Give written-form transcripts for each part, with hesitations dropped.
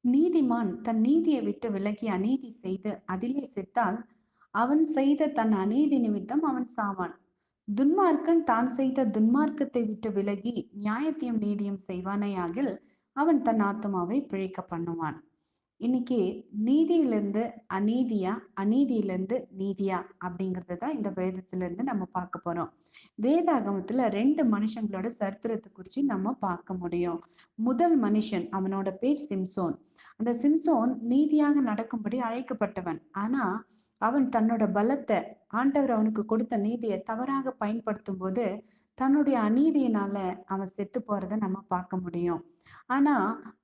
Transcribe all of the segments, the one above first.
நீதிமான் தன் நீதியை விட்டு விலகி அநீதி செய்து அதிலே செத்தால் அவன் செய்த தன் அநீதி நிமித்தம் அவன் சாவான். துன்மார்க்கன் தான் செய்த துன்மார்க்கத்தை விட்டு விலகி நியாயத்தையும் நீதியும் செய்வானேயாகில் அவன் தன் ஆத்துமாவை பிழைக்க பண்ணுவான். இன்னைக்கு நீதியிலிருந்து அநீதியா, அநீதியிலிருந்து நீதியா அப்படிங்கிறது தான் இந்த வேதத்துல இருந்து நம்ம பார்க்க போறோம். வேதாகமத்துல 2 மனுஷங்களோட சரித்திரத்தை குறிச்சு நம்ம பார்க்க முடியும். முதல் மனுஷன், அவனோட பேர் சிம்சோன். அந்த சிம்சோன் நீதியாக நடக்கும்படி அழைக்கப்பட்டவன். ஆனா அவன் தன்னோட பலத்தை, ஆண்டவர் அவனுக்கு கொடுத்த நீதியை தவறாக பயன்படுத்தும் போது தன்னுடைய அநீதியினால அவன் செத்து போறதை நம்ம பார்க்க முடியும். ஆனா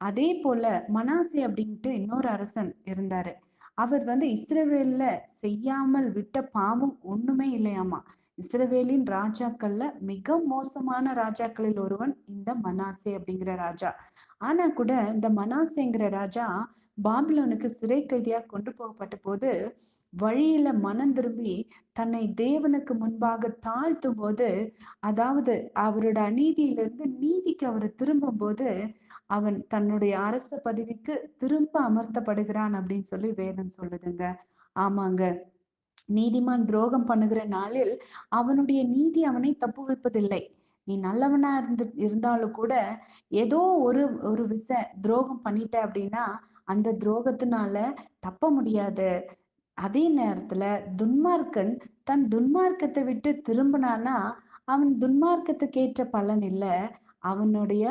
அதே போல மனாசே அப்படின்ட்டு இன்னொரு அரசன் இருந்தாரு. அவர் இஸ்ரவேல்ல செய்யாமல் விட்ட பாவம் ஒண்ணுமே இல்லையாமா. இஸ்ரவேலின் ராஜாக்கள்ல மிக மோசமான ராஜாக்களில் ஒருவன் இந்த மனாசே அப்படிங்கிற ராஜா. ஆனா கூட இந்த மனாசேங்கிற ராஜா பாபிலோனுக்கு சிறை கைதியா கொண்டு போகப்பட்ட போது வழியில மனம் திரும்பி தன்னை தேவனுக்கு முன்பாக தாழ்த்தும் போது, அதாவது அவரோட அநீதியிலிருந்து நீதிக்கு அவர் திரும்பும் போது அவன் தன்னுடைய அரச பதவிக்கு திரும்ப அமர்த்தப்படுகிறான் அப்படின்னு சொல்லி வேதம் சொல்லுதுங்க. ஆமாங்க. நீதிமான் துரோகம் பண்ணுகிற நாளில் அவனுடைய நீதி அவனை தப்பு வைப்பதில்லை. நீ நல்லவனா இருந்தாலும் கூட ஏதோ ஒரு ஒரு துரோகம் பண்ணிட்ட அப்படின்னா அந்த துரோகத்தினால தப்ப முடியாது. அதே நேரத்துல துன்மார்க்கன் தன் துன்மார்க்கத்தை விட்டு திரும்பினானா அவன் துன்மார்க்கத்துக்கு ஏற்ற பலன் இல்ல, அவனுடைய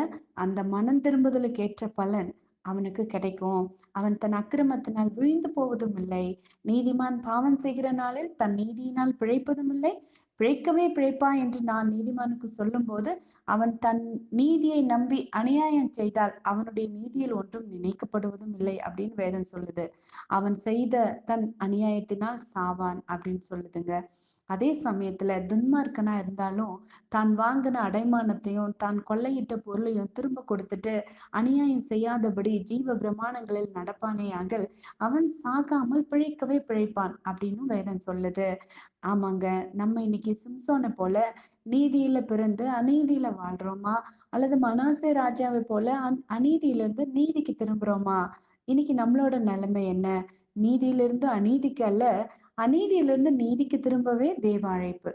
அந்த மனம் திரும்புதலுக்கு ஏற்ற பலன் அவனுக்கு கிடைக்கும். அவன் தன் அக்கிரமத்தினால் விழுந்து போவதும் இல்லை. நீதிமான் பாவம் செய்கிற நாளில் தன் நீதியினால் பிழைப்பதும் இல்லை. பிழைக்கவே பிழைப்பா என்று நான் நீதிமானுக்கு சொல்லும் போது அவன் தன் நீதியை நம்பி அநியாயம் செய்தால் அவனுடைய நீதியில் ஒன்றும் நினைக்கப்படுவதும் இல்லை அப்படின்னு வேதம் சொல்லுது. அவன் செய்த தன் அநியாயத்தினால் சாவான் அப்படின்னு சொல்லுதுங்க. அதே சமயத்துல துன்மார்க்கனா இருந்தாலும் தான் வாங்கின அடைமானத்தையும் தான் கொள்ளையிட்ட பொருளையும் திரும்ப கொடுத்துட்டு அநியாயம் செய்யாதபடி ஜீவ பிரமாணங்களில் நடப்பானேயாகல் அவன் சாகாமல் பிழைக்கவே பிழைப்பான் அப்படின்னு வேதம் சொல்லுது. ஆமாங்க. நம்ம இன்னைக்கு சிம்சோனை போல நீதியில பிறந்து அநீதியில வாழ்றோமா, அல்லது மனாசே ராஜாவை போல அநீதியிலிருந்து நீதிக்கு திரும்புறோமா? இன்னைக்கு நம்மளோட நிலைமை என்ன? நீதியிலிருந்து அநீதிக்கு அல்ல, அநீதியிலிருந்து நீதிக்கு திரும்பவே தேவ அழைப்பு.